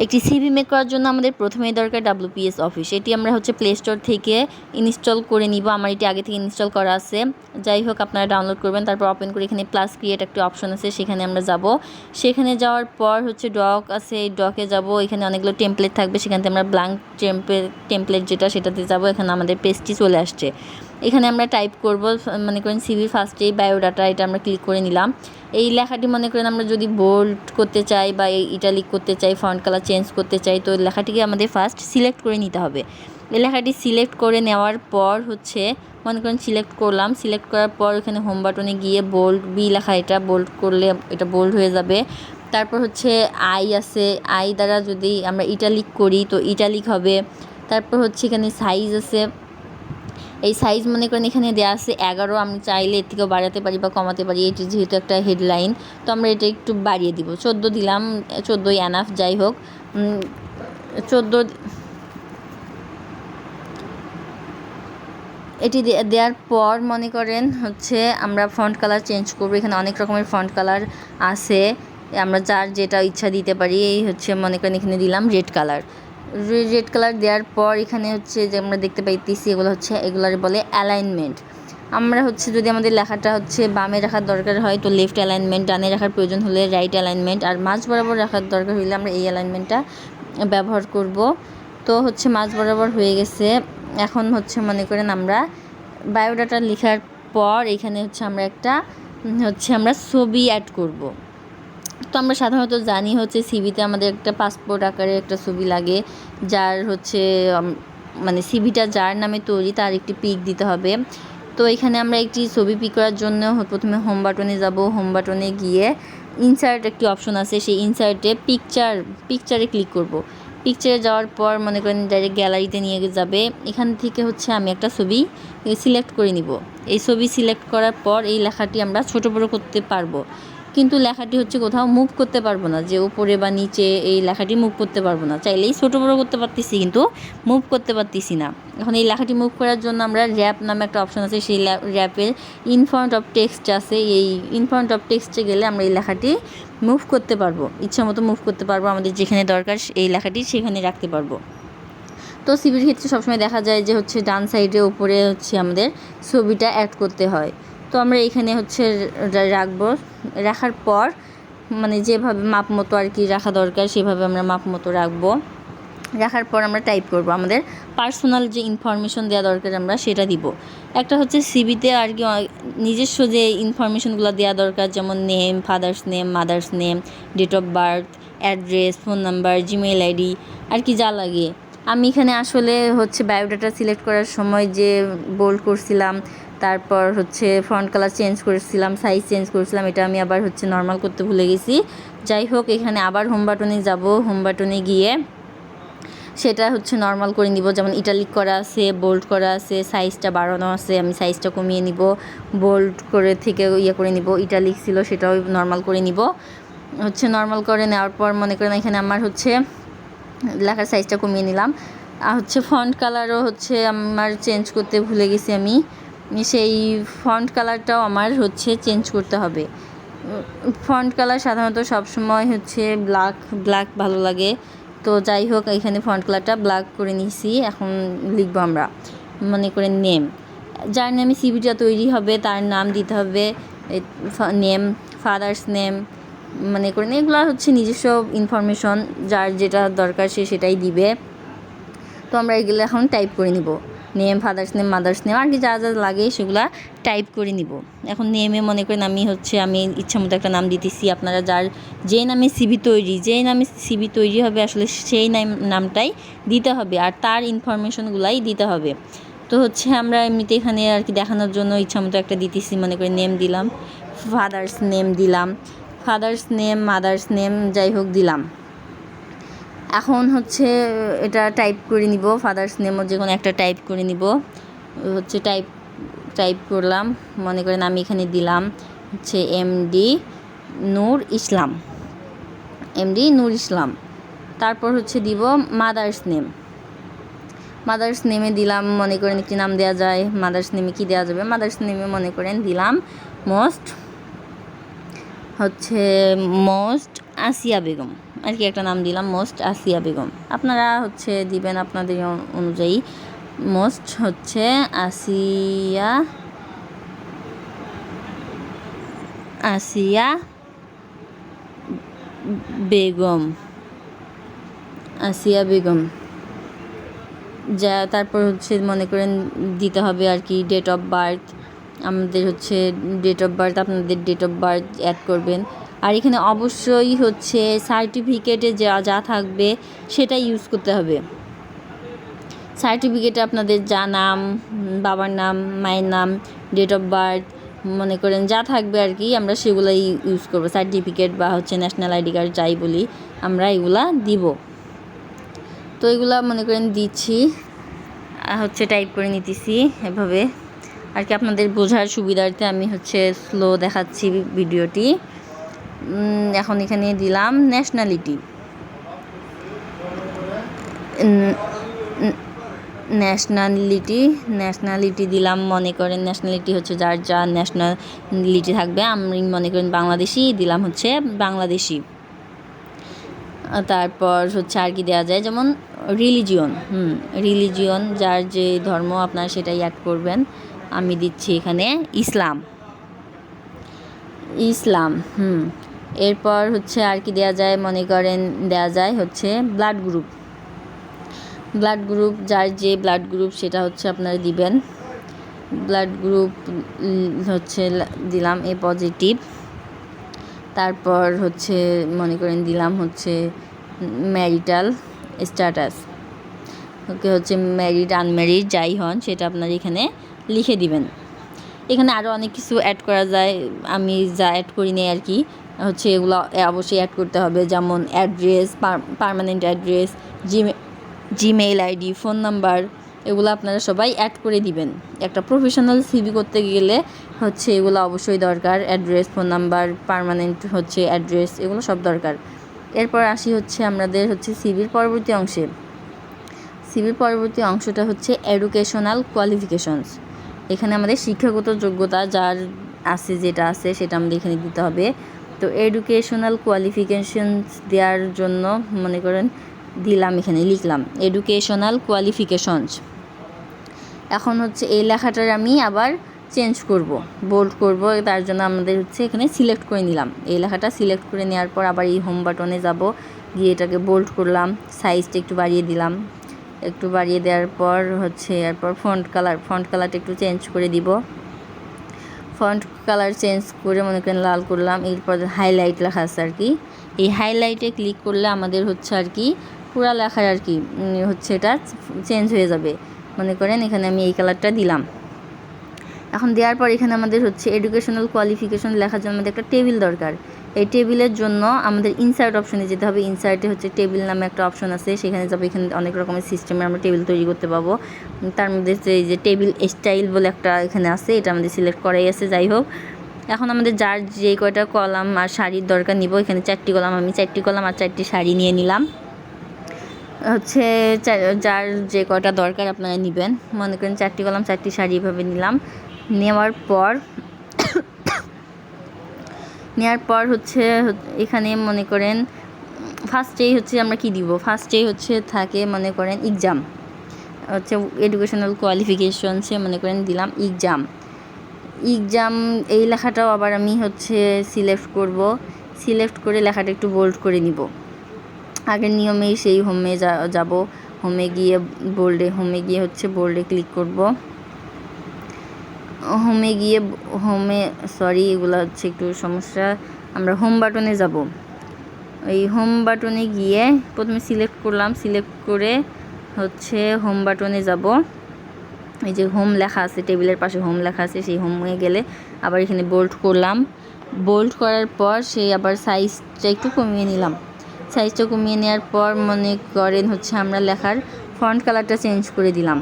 একটি CV make করার জন্য আমাদের প্রথমেই দরকার WPS অফিস। এটি আমরা প্লে স্টোর থেকে ইনস্টল করে নিব। আমার এটি আগে থেকে ইনস্টল করা আছে, যাই হোক আপনারা ডাউনলোড করবেন। তারপর ওপেন করে এখানে প্লাস ক্রিয়েট একটি অপশন আছে, সেখানে আমরা যাব। সেখানে যাওয়ার পর ডক আছে, এই ডকে যাব। এখানে অনেকগুলো টেমপ্লেট থাকবে, সেখান থেকে আমরা ব্ল্যাঙ্ক টেমপ্লেট যেটা সেটাতে যাব। এখানে আমাদের পেজটি চলে আসছে। এখানে আমরা টাইপ করব, মনে করেন সিভির ফার্স্টেই বায়োডাটা, এটা আমরা ক্লিক করে নিলাম। এই লেখাটি মনে করেন আমরা যদি বোল্ড করতে চাই বা ইটালিক করতে চাই, ফন্ট কালার চেঞ্জ করতে চাই, তো লেখাটিকে আমাদের ফার্স্ট সিলেক্ট করে নিতে হবে। এই লেখাটি সিলেক্ট করে নেওয়ার পর মনে করেন সিলেক্ট করলাম। সিলেক্ট করার পর এখানে হোম বাটনে গিয়ে বোল্ড বি লেখা, এটা বোল্ড করলে এটা বোল্ড হয়ে যাবে। তারপর আই আছে, আই দ্বারা যদি আমরা ইটালিক করি তো ইটালিক হবে। তারপর এখানে সাইজ আছে, এই সাইজ মনে করেন এখানে দেওয়া আছে 11, আমি চাইলে এর থেকেও বাড়াতে পারি বা কমাতে পারি। এটি যেহেতু একটা হেডলাইন, তো আমরা এটা একটু বাড়িয়ে দিব, 14 দিলাম, 14ই এনাফ। যাই হোক 14 এটি দেওয়ার পর মনে করেন আমরা ফন্ট কালার চেঞ্জ করব। এখানে অনেক রকমের ফন্ট কালার আছে, আমরা যার যেটা ইচ্ছা দিতে পারি। এই মনে করেন এখানে দিলাম রেড কালার। রেড কালার দেওয়ার পর এখানে যে আমরা দেখতে পাইতেছি এগুলার বলে অ্যালাইনমেন্ট। আমরা যদি আমাদের লেখাটা বামে রাখার দরকার হয় তো লেফট অ্যালাইনমেন্ট, ডানে রাখার প্রয়োজন হলে রাইট অ্যালাইনমেন্ট, আর মাঝ বরাবর রাখার দরকার হলে আমরা এই অ্যালাইনমেন্টটা ব্যবহার করব। তো মাঝ বরাবর হয়ে গেছে। এখন মনে করেন আমরা বায়োডাটা লেখার পর এখানে আমরা একটা আমরা ছবি অ্যাড করব। তো আমরা সাধারণত জানি সিভিতে আমাদের একটা পাসপোর্ট আকারের একটা ছবি লাগে, যার মানে সিভিটা যার নামে তৈরি তার একটি পিক দিতে হবে। তো এখানে আমরা একটি ছবি পিক করার জন্য প্রথমে হোম বাটনে যাব। হোম বাটনে গিয়ে ইনসার্ট একটি অপশন আছে, সেই ইনসার্টে পিকচারে ক্লিক করব। পিকচারে যাওয়ার পর মনে করেন ডাইরেক্ট গ্যালারিতে নিয়ে যাবে। এখান থেকে আমি একটা ছবি সিলেক্ট করে নিব। এই ছবি সিলেক্ট করার পর এই লেখাটি আমরা ছোট বড় করতে পারবো, কিন্তু লেখাটি কোথাও মুভ করতে পারবো না, যে উপরে বা নিচে এই লেখাটি মুভ করতে পারবো না। চাইলেই ছোটো বড়ো করতে পারতেছি, কিন্তু মুভ করতে পারতেছি না। এখন এই লেখাটি মুভ করার জন্য আমরা র্যাপ নামে একটা অপশন আছে, সেই র্যাপের ইনফ্রন্ট অফ টেক্সট আছে। এই ইনফ্রন্ট অফ টেক্সটে গেলে আমরা এই লেখাটি মুভ করতে পারবো, ইচ্ছা মতো মুভ করতে পারবো। আমাদের যেখানে দরকার এই লেখাটি সেখানে রাখতে পারবো। তো সিভির ক্ষেত্রে সবসময় দেখা যায় যে ডান সাইডে উপরে আমাদের ছবিটা অ্যাড করতে হয়। তো আমরা এখানে রাখবো। রাখার পর মানে যেভাবে মাপ মতো আর কি রাখা দরকার সেভাবে আমরা মাপ মতো রাখবো। রাখার পর আমরা টাইপ করব, আমাদের পার্সোনাল যে ইনফরমেশন দেওয়া দরকার আমরা সেটা দিব। একটা সিভিতে আর কি নিজস্ব যে ইনফরমেশনগুলো দেওয়া দরকার, যেমন name, father's name, mother's name, date of birth, address, phone number, Gmail ID আর কি যা লাগে। আমি এখানে আসলে বায়োডাটা সিলেক্ট করার সময় যে বোল্ড করছিলাম, তারপর ফন্ট কালার চেঞ্জ করেছিলাম, সাইজ চেঞ্জ করেছিলাম, এটা আমি আবার নর্মাল করতে ভুলে গেছি। যাই হোক এখানে আবার হোম বাটনে যাব। হোম বাটনে গিয়ে সেটা নর্মাল করে নিব, যেমন ইটালিক করা আছে, বোল্ড করা আছে, সাইজটা বাড়ানো আছে, আমি সাইজটা কমিয়ে নিব। বোল্ড করে থেকে করে নিব, ইটালিক ছিল সেটাও নর্মাল করে নিব। নর্মাল করে নেওয়ার পর মনে করেন এখানে আমার লেখার সাইজটা কমিয়ে নিলাম। আর ফন্ট কালারও আমার চেঞ্জ করতে ভুলে গেছি আমি, সেই ফন্ট কালারটাও আমার চেঞ্জ করতে হবে। ফন্ট কালার সাধারণত সবসময় ব্ল্যাক ভালো লাগে। তো যাই হোক এখানে ফন্ট কালারটা ব্ল্যাক করে নিয়েছি। এখন লিখবো আমরা মনে করেন নেম, যার নামে সিভিটা তৈরি হবে তার নাম দিতে হবে, নেম, ফাদার্স নেম, মনে করেন এগুলো নিজস্ব ইনফরমেশন, যার যেটা দরকার সে সেটাই দিবে। তো আমরা এগুলো এখন টাইপ করে নিব, name, father's name, mother's name আর কি যা যা লাগে সেগুলো টাইপ করে নিব। এখন নেমে মনে করেন আমি ইচ্ছা মতো একটা নাম দিতেছি। আপনারা যে নামে সিভি তৈরি হবে আসলে সেই নামটাই দিতে হবে, আর তার ইনফরমেশনগুলাই দিতে হবে। তো আমরা এমনিতে এখানে আর কি দেখানোর জন্য ইচ্ছা মতো একটা দিতেছি, মনে করেন নেম দিলাম, ফাদার্স নেম দিলাম, ফাদার্স নেম, মাদার্স নেম যাই হোক দিলাম। এখন এটা টাইপ করে নিব, ফাদার্স নেমও যে কোনো একটা টাইপ করে নিব। টাইপ করলাম, মনে করেন আমি এখানে দিলাম এমডি নূর ইসলাম, এমডি নূর ইসলাম। তারপর দিব মাদার্স নেম, মাদার্স নেমে দিলাম, মনে করেন একটি নাম দেওয়া যায়। মাদার্স নেমে কি দেওয়া যাবে, মাদার্স নেমে মনে করেন দিলাম মোস্ট আসিয়া বেগম, আর কি একটা নাম দিলাম, মোস্ট আসিয়া বেগম। আপনারা হচ্ছে দিবেন আপনাদের অনুযায়ী। মোস্ট হচ্ছে আসিয়া বেগম, আসিয়া বেগম। যা তারপর হচ্ছে মনে করেন দিতে হবে আর কি ডেট অফ বার্থ। আমাদের হচ্ছে ডেট অফ বার্থ, আপনাদের ডেট অফ বার্থ অ্যাড করবেন। আর এখানে অবশ্যই হচ্ছে সার্টিফিকেটে যা থাকবে সেটা ইউজ করতে হবে। সার্টিফিকেটে আপনাদের যা নাম, বাবার নাম, মায়ের নাম, ডেট অফ বার্থ মনে করেন যা থাকবে আর কি, আমরা সেগুলাই ইউজ করবো। সার্টিফিকেট বা হচ্ছে ন্যাশনাল আইডি কার্ড যাই বলি, আমরা এগুলা দিব। তো এগুলা মনে করেন দিচ্ছি, হচ্ছে টাইপ করে নিতেছি এভাবে আর কি, আপনাদের বোঝার সুবিধার্থে আমি হচ্ছে স্লো দেখাচ্ছি ভিডিওটি। এখন এখানে দিলাম ন্যাশনালিটি। ন্যাশনালিটি দিলাম। মনে করেন ন্যাশনালিটি হচ্ছে যার যা ন্যাশনালিটি থাকবে, আমি মনে করেন বাংলাদেশি দিলাম, হচ্ছে বাংলাদেশি। তারপর হচ্ছে আর কি দেওয়া যায়, যেমন রিলিজিয়ন যার যে ধর্ম আপনারা সেটাই অ্যাড করবেন। আমি দিচ্ছি এখানে ইসলাম। এরপর হচ্ছে আর কি দেওয়া যায়, মনে করেন দেওয়া যায় হচ্ছে ব্লাড গ্রুপ, যার যে ব্লাড গ্রুপ সেটা হচ্ছে আপনারা দিবেন। ব্লাড গ্রুপ হচ্ছে দিলাম এ পজিটিভ। তারপর হচ্ছে মনে করেন দিলাম হচ্ছে ম্যারিটাল স্ট্যাটাস, ওকে হচ্ছে ম্যারিড আনম্যারিড যাই হন সেটা আপনারা এখানে লিখে দিবেন। এখানে আরও অনেক কিছু অ্যাড করা যায়, আমি যা অ্যাড করি নি আর কি, হচ্ছে এগুলো অবশ্যই অ্যাড করতে হবে, যেমন address, permanent address, Gmail ID, phone number, এগুলো আপনারা সবাই অ্যাড করে দিবেন। একটা প্রফেশনাল সিভি করতে গেলে হচ্ছে এগুলো অবশ্যই দরকার, অ্যাড্রেস, ফোন নাম্বার, পার্মানেন্ট হচ্ছে অ্যাড্রেস, এগুলো সব দরকার। এরপর আসি হচ্ছে আমাদের হচ্ছে সিভির পরবর্তী অংশে। সিভির পরবর্তী অংশটা হচ্ছে এডুকেশনাল কোয়ালিফিকেশনস। এখানে আমাদের শিক্ষাগত যোগ্যতা যার আছে, যেটা আছে সেটা আমাদের এখানে দিতে হবে। তো এডুকেশনাল কোয়ালিফিকেশনস দেওয়ার জন্য মনে করেন দিলাম, এখানে লিখলাম এডুকেশনাল কোয়ালিফিকেশনস। এখন হচ্ছে এই লেখাটার আমি আবার চেঞ্জ করব, বোল্ড করব, তার জন্য আমাদের হচ্ছে এখানে সিলেক্ট করে নিলাম। এই লেখাটা সিলেক্ট করে নেওয়ার পর আবার এই হোম বাটনে যাব, গিয়ে এটাকে বোল্ড করলাম, সাইজটা একটু বাড়িয়ে দিলাম। একটু বাড়িয়ে দেওয়ার পর হচ্ছে এরপর ফন্ট কালারটা একটু চেঞ্জ করে দিব। ফন্ট কালার চেঞ্জ করে মনে করেন লাল করলাম। এরপর হাইলাইট লেখা আছে আর কি, এই হাইলাইটে ক্লিক করলে আমাদের হচ্ছে আর কি পুরা লেখার আর কি হচ্ছে এটা চেঞ্জ হয়ে যাবে। মনে করেন এখানে আমি এই কালারটা দিলাম। এখন দেওয়ার পর এখানে আমাদের হচ্ছে এডুকেশনাল কোয়ালিফিকেশন লেখার জন্য আমাদের একটা টেবিল দরকার। এই টেবিলের জন্য আমাদের ইনসার্ট অপশনে যেতে হবে। ইনসার্টে হচ্ছে টেবিল নামে একটা অপশন আছে, সেখানে যাবো। এখানে অনেক রকমের সিস্টেমে আমরা টেবিল তৈরি করতে পাবো। তার মধ্যে এই যে টেবিল স্টাইল বলে একটা এখানে আছে, এটা আমাদের সিলেক্ট করাই আছে। যাই হোক, এখন আমাদের যার যে কয়টা কলাম আর শাড়ির দরকার নিব, এখানে 4টি কলাম, আমি 4টি কলাম আর 4টি শাড়ি নিয়ে নিলাম। হচ্ছে যার যে কয়টা দরকার আপনারা নেবেন। মনে করেন 4টি কলাম 4টি শাড়ি এভাবে নিলাম। নেওয়ার পর হচ্ছে এখানে মনে করেন ফার্স্টেই হচ্ছে আমরা কি দিব, ফার্স্টেই হচ্ছে থাকে মনে করেন এক্সাম, হচ্ছে এডুকেশনাল কোয়ালিফিকেশনসে মনে করেন দিলাম এক্সাম। এই লেখাটাও আবার আমি হচ্ছে সিলেক্ট করে লেখাটা একটু বোল্ড করে নিব। আগের নিয়মেই সেই হোমে যাব। হোমে গিয়ে হচ্ছে বোল্ডে ক্লিক করব। এগুলো হচ্ছে একটু সমস্যা। আমরা হোম বাটনে যাব। এই হোম বাটনে গিয়ে প্রথমে সিলেক্ট করলাম, সিলেক্ট করে হচ্ছে হোম বাটনে যাব। এই যে হোম লেখা আছে, টেবিলের পাশে হোম লেখা আছে, সেই হোমে গেলে আবার এখানে বোল্ড করলাম। বোল্ড করার পর সেই আবার সাইজটা একটু কমিয়ে নিলাম। সাইজটা কমিয়ে নেওয়ার পর মনে করেন হচ্ছে আমরা লেখার ফন্ট কালারটা চেঞ্জ করে দিলাম।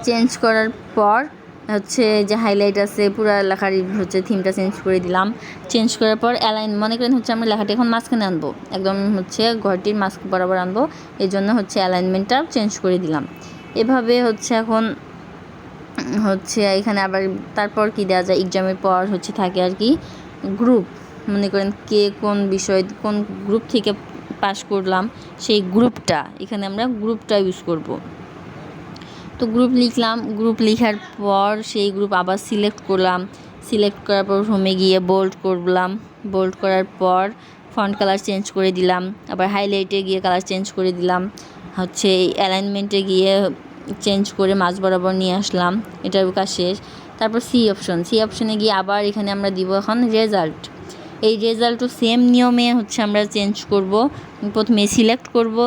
চেঞ্জ করার পর হচ্ছে যে হাইলাইট আছে পুরো লেখার হচ্ছে থিমটা চেঞ্জ করে দিলাম। চেঞ্জ করার পর অ্যালাইন মনে করেন হচ্ছে আমরা লেখাটা এখন মাঝখানে আনবো, একদম হচ্ছে ঘরটির মাঝ বরাবর আনবো, এই জন্য হচ্ছে অ্যালাইনমেন্টটা চেঞ্জ করে দিলাম। এভাবে হচ্ছে এখন হচ্ছে এখানে আবার তারপর কি দেওয়া যায়, এক্সামের পর হচ্ছে থাকে আর কি গ্রুপ। মনে করেন কে কোন বিষয় কোন গ্রুপ থেকে পাস করলাম সেই গ্রুপটা, এখানে আমরা গ্রুপটা ইউজ করব। তো গ্রুপ লিখলাম, গ্রুপ লেখার পর সেই গ্রুপ আবার সিলেক্ট করলাম, সিলেক্ট করার পর হোমে গিয়ে বোল্ড করলাম, বোল্ড করার পর ফন্ট কালার চেঞ্জ করে দিলাম, আবার হাইলাইটে গিয়ে কালার চেঞ্জ করে দিলাম, হচ্ছে অ্যালাইনমেন্টে গিয়ে চেঞ্জ করে মাঝ বরাবর নিয়ে আসলাম, এটার কাজ শেষ। তারপর সি অপশনে গিয়ে আবার এখানে আমরা দিব এখন রেজাল্ট। এই রেজাল্টও সেম নিয়মে হচ্ছে আমরা চেঞ্জ করব। প্রথমে সিলেক্ট করব,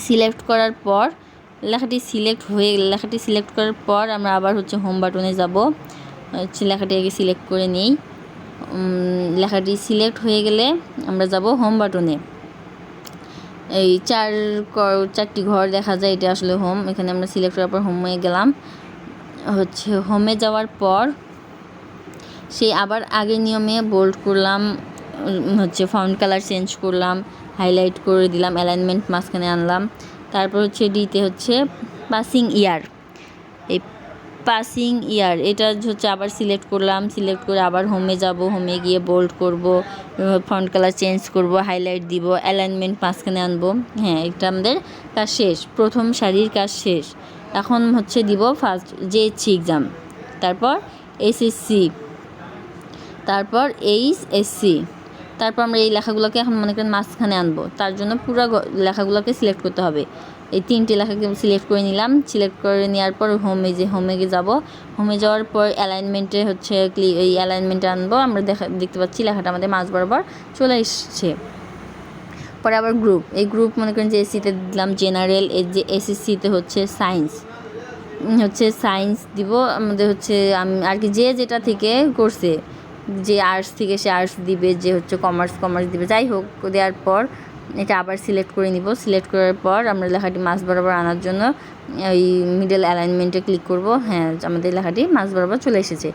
সিলেক্ট করার পর লেখাটি সিলেক্ট করার পর আমরা আবার হচ্ছে হোম বাটনে যাব, হচ্ছে লেখাটি আগে সিলেক্ট করে নিই। লেখাটি সিলেক্ট হয়ে গেলে আমরা যাব হোম বাটনে। এই চারটি ঘর দেখা যায়, এটা আসলে হোম। এখানে আমরা সিলেক্ট করার পর হোমে গেলাম, হচ্ছে হোমে যাওয়ার পর সেই আবার আগের নিয়মে বোল্ড করলাম, হচ্ছে ফন্ট কালার চেঞ্জ করলাম, হাইলাইট করে দিলাম, অ্যালাইনমেন্ট মাঝখানে আনলাম। তারপর হচ্ছে ডিতে হচ্ছে পাসিং ইয়ার, এই পাসিং ইয়ার এটা হচ্ছে আবার সিলেক্ট করলাম, সিলেক্ট করে আবার হোমে যাব, হোমে গিয়ে বোল্ড করব, ফন্ট কালার চেঞ্জ করব, হাইলাইট দিব, অ্যালাইনমেন্ট মাঝখানে আনবো। হ্যাঁ, এটা আমাদের কাজ শেষ, প্রথম সারির কাজ শেষ। এখন হচ্ছে দিব ফার্স্ট জেএসসি এক্সাম, তারপর এসএসসি, তারপর এইচএসসি। তারপর আমরা এই লেখাগুলোকে এখন মনে করেন মাঝখানে আনবো, তার জন্য পুরো লেখাগুলোকে সিলেক্ট করতে হবে। এই 3টি লেখাকে সিলেক্ট করে নিলাম, সিলেক্ট করে নেওয়ার পর হোমে যাব, হোমে যাওয়ার পর অ্যালাইনমেন্টে হচ্ছে এই অ্যালাইনমেন্টে আনবো। আমরা দেখতে পাচ্ছি লেখাটা আমাদের মাঝ বরাবর চলে এসছে। পরে আবার গ্রুপ, এই গ্রুপ মনে করেন যে এসসিতে দিলাম জেনারেল, এই যে এসএসসিতে হচ্ছে সায়েন্স দিব আমাদের, হচ্ছে আর কি যে যেটা থেকে করছে, যে আর্টস থেকে সে আর্টস দিবে, যে হচ্ছে কমার্স দিবে, যাই হোক। দেওয়ার পর এটা আবার সিলেক্ট করে নিব, সিলেক্ট করার পর আমরা লেখাটি মাঝ বরাবর আনার জন্য ওই মিডল অ্যালাইনমেন্টে ক্লিক করব। হ্যাঁ, আমাদের লেখাটি মাঝ বরাবর চলে এসেছে।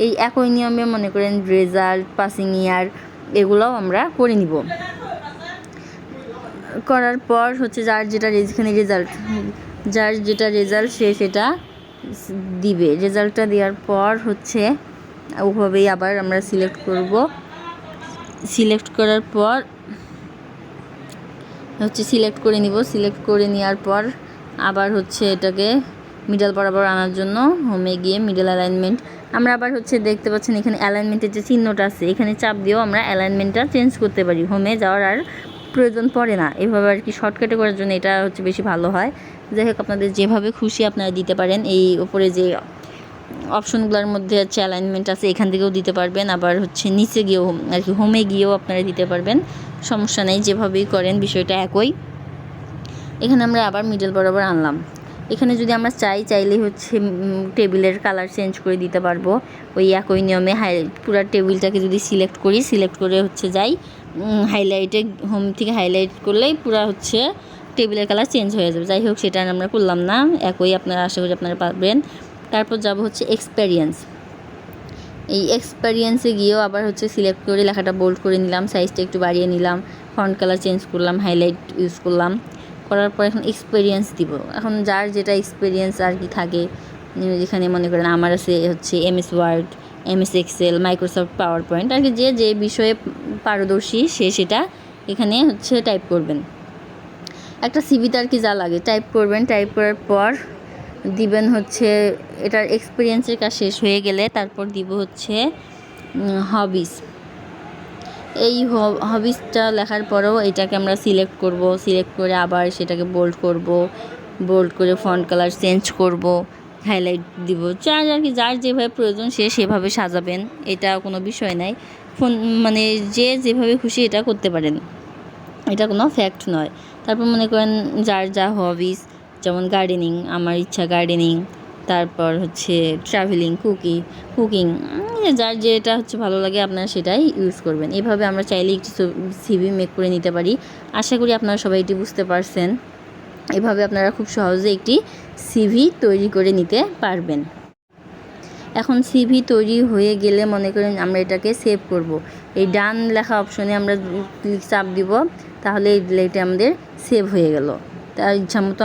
এই একই নিয়মে মনে করেন রেজাল্ট, পাসিং ইয়ার এগুলোও আমরা করে নিব। করার পর হচ্ছে যার যেটা রেজাল্ট সে সেটা দিবে। রেজাল্টটা দেওয়ার পর হচ্ছে ওভাবেই আবার আমরা সিলেক্ট করব, সিলেক্ট করার পর হচ্ছে সিলেক্ট করে নিব, সিলেক্ট করে নেওয়ার পর আবার হচ্ছে এটাকে মিডল বরাবর আনার জন্য হোমে গিয়ে মিডল অ্যালাইনমেন্ট, আমরা আবার হচ্ছে দেখতে পাচ্ছেন এখানে অ্যালাইনমেন্টের যে চিহ্নটা আছে এখানে চাপ দিয়েও আমরা অ্যালাইনমেন্টটা চেঞ্জ করতে পারি, হোমে যাওয়ার আর প্রয়োজন পড়ে না। এভাবে আর কি শর্টকাটে করার জন্য এটা হচ্ছে বেশি ভালো হয়। যাই হোক, আপনাদের যেভাবে খুশি আপনারা দিতে পারেন। এই উপরে যে অপশনগুলোর মধ্যে হচ্ছে অ্যালাইনমেন্ট আছে, এখান থেকেও দিতে পারবেন, আবার হচ্ছে নিচে গিয়েও আর কি হোমে গিয়েও আপনারা দিতে পারবেন, সমস্যা নেই, যেভাবেই করেন বিষয়টা একই। এখানে আমরা আবার মিডল বরাবর আনলাম। এখানে যদি আমরা চাইলেই হচ্ছে টেবিলের কালার চেঞ্জ করে দিতে পারবো ওই একই নিয়মে। পুরো টেবিলটাকে যদি সিলেক্ট করে হচ্ছে হাইলাইটে, হোম থেকে হাইলাইট করলেই পুরো হচ্ছে টেবিলের কালার চেঞ্জ হয়ে যাবে। যাই হোক, সেটা আমরা করলাম না, একই আপনারা আশা করি আপনারা পারবেন। তারপর যাব হচ্ছে এক্সপেরিয়েন্স। এই এক্সপেরিয়েন্সে গিয়েও আবার হচ্ছে সিলেক্ট করে লেখাটা বোল্ড করে নিলাম, সাইজটা একটু বাড়িয়ে নিলাম, ফন্ট কালার চেঞ্জ করলাম, হাইলাইট ইউজ করলাম, করার পর এখন এক্সপেরিয়েন্স দিব। এখন যার যেটা এক্সপেরিয়েন্স আর কি থাকে, যেখানে মনে করেন আমার আছে হচ্ছে MS Word, MS Excel, Microsoft PowerPoint, আর কি যে বিষয়ে পারদর্শী সে সেটা এখানে হচ্ছে টাইপ করবেন। একটা সিভিতে আর কি যা লাগে টাইপ করবেন, টাইপ করার পর দিবেন হচ্ছে এটার এক্সপিরিয়েন্সের কাজ শেষ হয়ে গেলে তারপর দিব হচ্ছে হবিস। এই হবিসটা লেখার পরেও এটাকে আমরা সিলেক্ট করে আবার সেটাকে বোল্ড করে ফন্ট কালার চেঞ্জ করব, হাইলাইট দিব, যার যেভাবে প্রয়োজন সে সেভাবে সাজাবেন, এটা কোনো বিষয় নাই। মানে যে যেভাবে খুশি এটা করতে পারেন, এটা কোনো ফ্যাক্ট নয়। তারপর মনে করেন যার যা হবিস, যেমন গার্ডেনিং, আমার ইচ্ছা গার্ডেনিং, তারপর হচ্ছে ট্রাভেলিং, কুকিং, যার যেটা হচ্ছে ভালো লাগে আপনারা সেটাই ইউজ করবেন। এভাবে আমরা চাইলে একটি CV মেক করে নিতে পারি। আশা করি আপনারা সবাই এটি বুঝতে পারছেন। এভাবে আপনারা খুব সহজে একটি CV তৈরি করে নিতে পারবেন। এখন CV তৈরি হয়ে গেলে মনে করেন আমরা এটাকে সেভ করব। এই ডান লেখা অপশনে আমরা চাপ দিব, তাহলে এটা আমাদের সেভ হয়ে গেল। তার ইচ্ছা মতো